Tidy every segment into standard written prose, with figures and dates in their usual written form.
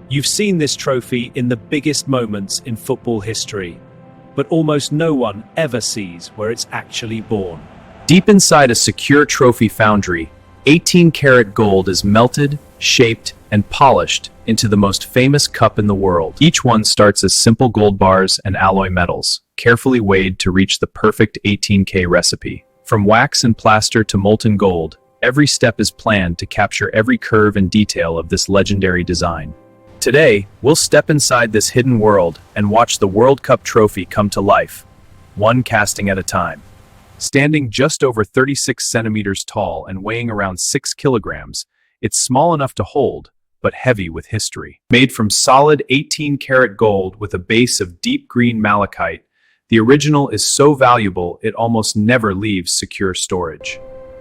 You've seen this trophy in the biggest moments in football history, but almost no one ever sees where it's actually born. Deep inside a secure trophy foundry, 18-karat gold is melted, shaped, and polished into the most famous cup in the world. Each one starts as simple gold bars and alloy metals, carefully weighed to reach the perfect 18K recipe. From wax and plaster to molten gold, every step is planned to capture every curve and detail of this legendary design. Today, we'll step inside this hidden world and watch the World Cup trophy come to life, one casting at a time. Standing just over 36 centimeters tall and weighing around 6 kilograms, it's small enough to hold, but heavy with history. Made from solid 18-karat gold with a base of deep green malachite, the original is so valuable it almost never leaves secure storage.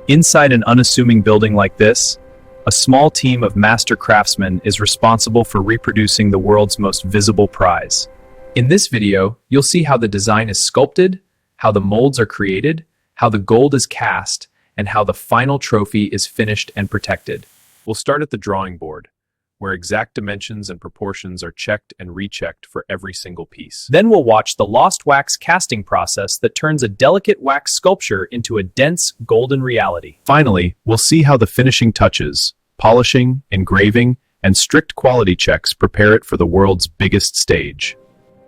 Inside an unassuming building like this, a small team of master craftsmen is responsible for reproducing the world's most visible prize. In this video, you'll see how the design is sculpted, how the molds are created, how the gold is cast, and how the final trophy is finished and protected. We'll start at the drawing board, where exact dimensions and proportions are checked and rechecked for every single piece. Then we'll watch the lost wax casting process that turns a delicate wax sculpture into a dense, golden reality. Finally, we'll see how the finishing touches, polishing, engraving, and strict quality checks prepare it for the world's biggest stage.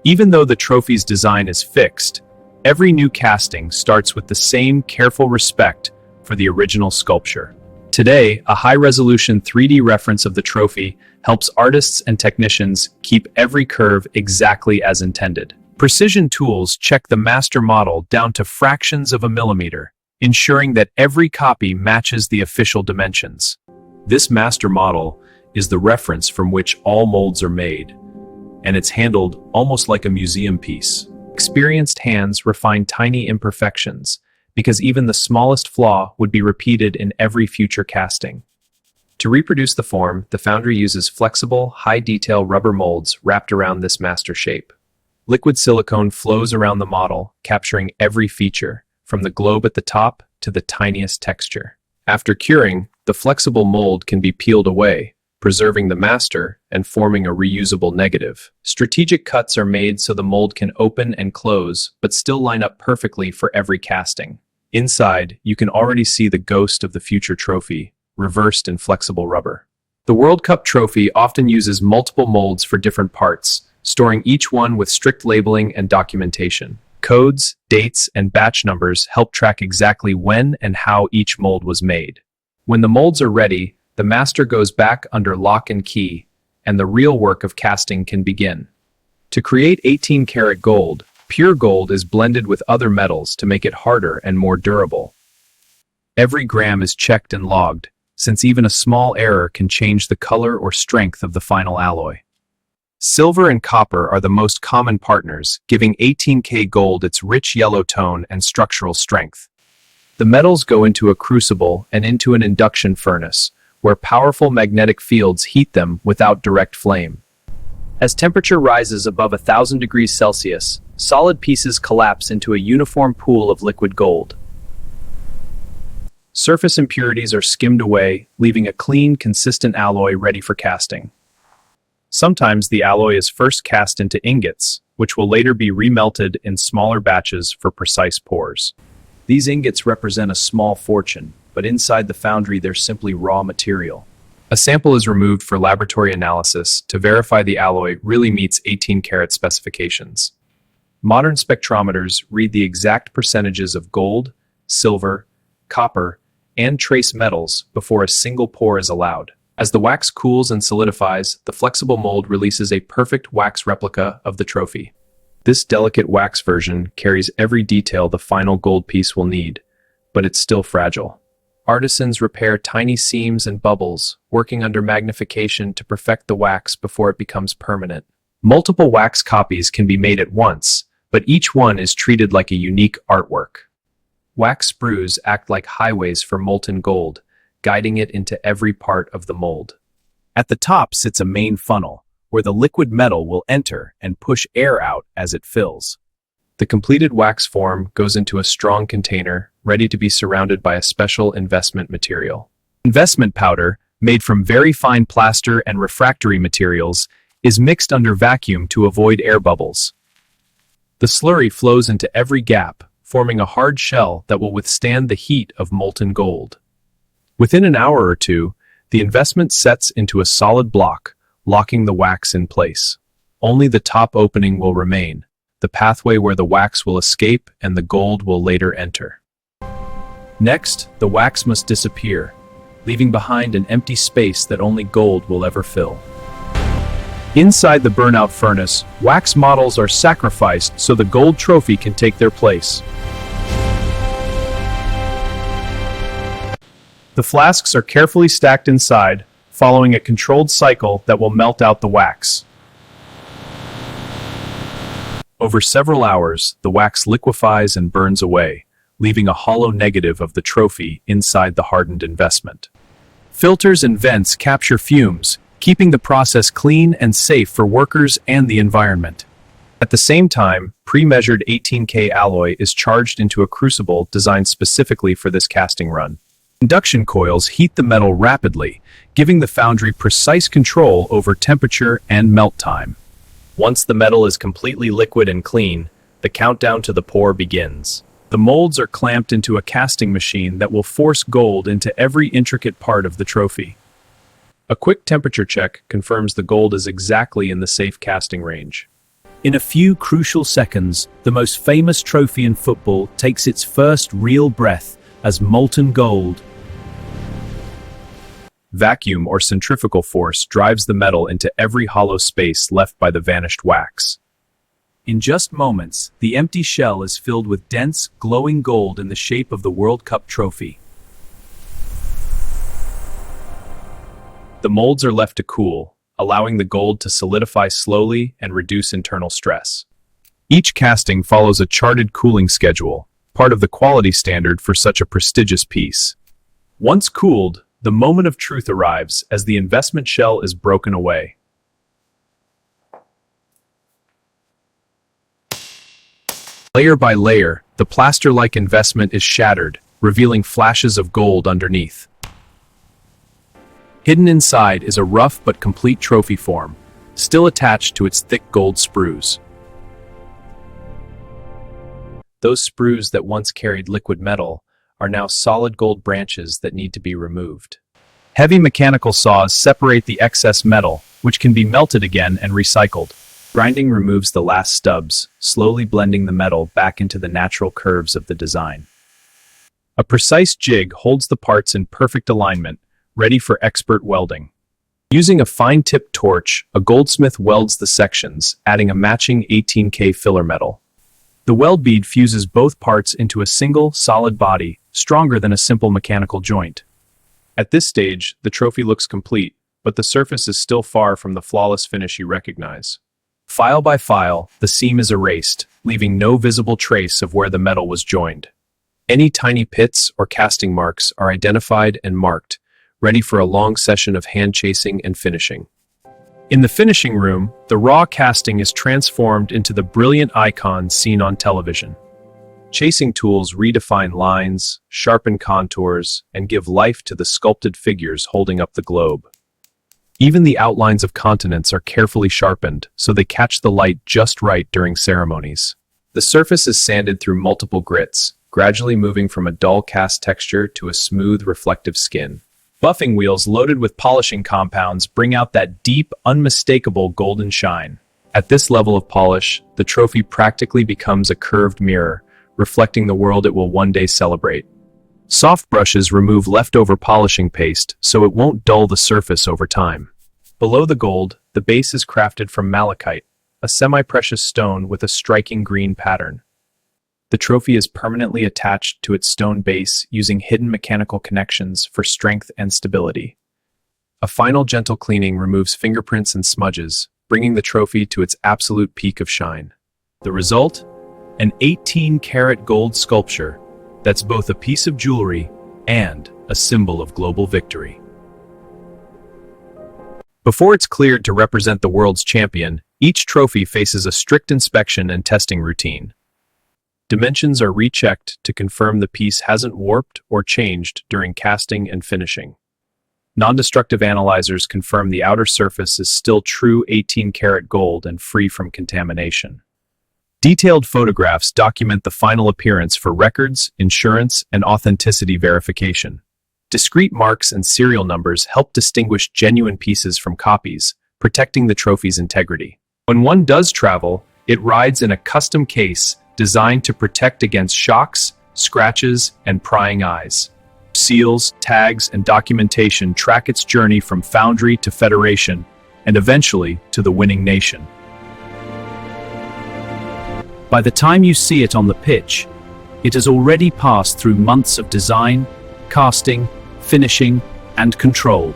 Even though the trophy's design is fixed, every new casting starts with the same careful respect for the original sculpture. Today, a high-resolution 3D reference of the trophy helps artists and technicians keep every curve exactly as intended. Precision tools check the master model down to fractions of a millimeter, ensuring that every copy matches the official dimensions. This master model is the reference from which all molds are made, and it's handled almost like a museum piece. Experienced hands refine tiny imperfections, because even the smallest flaw would be repeated in every future casting. To reproduce the form, the foundry uses flexible, high-detail rubber molds wrapped around this master shape. Liquid silicone flows around the model, capturing every feature, from the globe at the top to the tiniest texture. After curing, the flexible mold can be peeled away, preserving the master and forming a reusable negative. Strategic cuts are made so the mold can open and close, but still line up perfectly for every casting. Inside, you can already see the ghost of the future trophy, reversed in flexible rubber. The World Cup trophy often uses multiple molds for different parts, storing each one with strict labeling and documentation. Codes, dates, and batch numbers help track exactly when and how each mold was made. When the molds are ready, the master goes back under lock and key, and the real work of casting can begin. To create 18-karat gold, pure gold is blended with other metals to make it harder and more durable. Every gram is checked and logged, since even a small error can change the color or strength of the final alloy. Silver and copper are the most common partners, giving 18K gold its rich yellow tone and structural strength. The metals go into a crucible and into an induction furnace, where powerful magnetic fields heat them without direct flame. As temperature rises above 1,000 degrees Celsius, solid pieces collapse into a uniform pool of liquid gold. Surface impurities are skimmed away, leaving a clean, consistent alloy ready for casting. Sometimes the alloy is first cast into ingots, which will later be remelted in smaller batches for precise pours. These ingots represent a small fortune, but inside the foundry they're simply raw material. A sample is removed for laboratory analysis to verify the alloy really meets 18-karat specifications. Modern spectrometers read the exact percentages of gold, silver, copper, and trace metals before a single pour is allowed. As the wax cools and solidifies, the flexible mold releases a perfect wax replica of the trophy. This delicate wax version carries every detail the final gold piece will need, but it's still fragile. Artisans repair tiny seams and bubbles, working under magnification to perfect the wax before it becomes permanent. Multiple wax copies can be made at once, but each one is treated like a unique artwork. Wax sprues act like highways for molten gold, guiding it into every part of the mold. At the top sits a main funnel, where the liquid metal will enter and push air out as it fills. The completed wax form goes into a strong container, ready to be surrounded by a special investment material. Investment powder, made from very fine plaster and refractory materials, is mixed under vacuum to avoid air bubbles. The slurry flows into every gap, forming a hard shell that will withstand the heat of molten gold. Within an hour or two, the investment sets into a solid block, locking the wax in place. Only the top opening will remain, the pathway where the wax will escape and the gold will later enter. Next, the wax must disappear, leaving behind an empty space that only gold will ever fill. Inside the burnout furnace, wax models are sacrificed so the gold trophy can take their place. The flasks are carefully stacked inside, following a controlled cycle that will melt out the wax. Over several hours, the wax liquefies and burns away, leaving a hollow negative of the trophy inside the hardened investment. Filters and vents capture fumes, keeping the process clean and safe for workers and the environment. At the same time, pre-measured 18K alloy is charged into a crucible designed specifically for this casting run. Induction coils heat the metal rapidly, giving the foundry precise control over temperature and melt time. Once the metal is completely liquid and clean, the countdown to the pour begins. The molds are clamped into a casting machine that will force gold into every intricate part of the trophy. A quick temperature check confirms the gold is exactly in the safe casting range. In a few crucial seconds, the most famous trophy in football takes its first real breath as molten gold. Vacuum or centrifugal force drives the metal into every hollow space left by the vanished wax. In just moments, the empty shell is filled with dense, glowing gold in the shape of the World Cup trophy. The molds are left to cool, allowing the gold to solidify slowly and reduce internal stress. Each casting follows a charted cooling schedule, part of the quality standard for such a prestigious piece. Once cooled, the moment of truth arrives as the investment shell is broken away. Layer by layer, the plaster-like investment is shattered, revealing flashes of gold underneath. Hidden inside is a rough but complete trophy form, still attached to its thick gold sprues. Those sprues that once carried liquid metal are now solid gold branches that need to be removed. Heavy mechanical saws separate the excess metal, which can be melted again and recycled. Grinding removes the last stubs, slowly blending the metal back into the natural curves of the design. A precise jig holds the parts in perfect alignment, ready for expert welding. Using a fine-tipped torch, a goldsmith welds the sections, adding a matching 18K filler metal. The weld bead fuses both parts into a single, solid body, stronger than a simple mechanical joint. At this stage, the trophy looks complete, but the surface is still far from the flawless finish you recognize. File by file, the seam is erased, leaving no visible trace of where the metal was joined. Any tiny pits or casting marks are identified and marked, ready for a long session of hand chasing and finishing. In the finishing room, the raw casting is transformed into the brilliant icon seen on television. Chasing tools redefine lines, sharpen contours, and give life to the sculpted figures holding up the globe. Even the outlines of continents are carefully sharpened, so they catch the light just right during ceremonies. The surface is sanded through multiple grits, gradually moving from a dull cast texture to a smooth, reflective skin. Buffing wheels loaded with polishing compounds bring out that deep, unmistakable golden shine. At this level of polish, the trophy practically becomes a curved mirror, reflecting the world it will one day celebrate. Soft brushes remove leftover polishing paste so it won't dull the surface over time. Below the gold, the base is crafted from malachite, a semi-precious stone with a striking green pattern. The trophy is permanently attached to its stone base using hidden mechanical connections for strength and stability. A final gentle cleaning removes fingerprints and smudges, bringing the trophy to its absolute peak of shine. The result? An 18-karat gold sculpture that's both a piece of jewelry and a symbol of global victory. Before it's cleared to represent the world's champion, each trophy faces a strict inspection and testing routine. Dimensions are rechecked to confirm the piece hasn't warped or changed during casting and finishing. Non-destructive analyzers confirm the outer surface is still true 18-karat gold and free from contamination. Detailed photographs document the final appearance for records, insurance, and authenticity verification. Discrete marks and serial numbers help distinguish genuine pieces from copies, protecting the trophy's integrity. When one does travel, it rides in a custom case designed to protect against shocks, scratches, and prying eyes. Seals, tags, and documentation track its journey from foundry to federation, and eventually to the winning nation. By the time you see it on the pitch, it has already passed through months of design, casting, finishing, and control.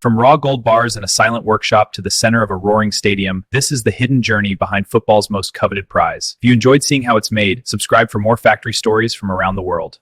From raw gold bars in a silent workshop to the center of a roaring stadium, this is the hidden journey behind football's most coveted prize. If you enjoyed seeing how it's made, subscribe for more factory stories from around the world.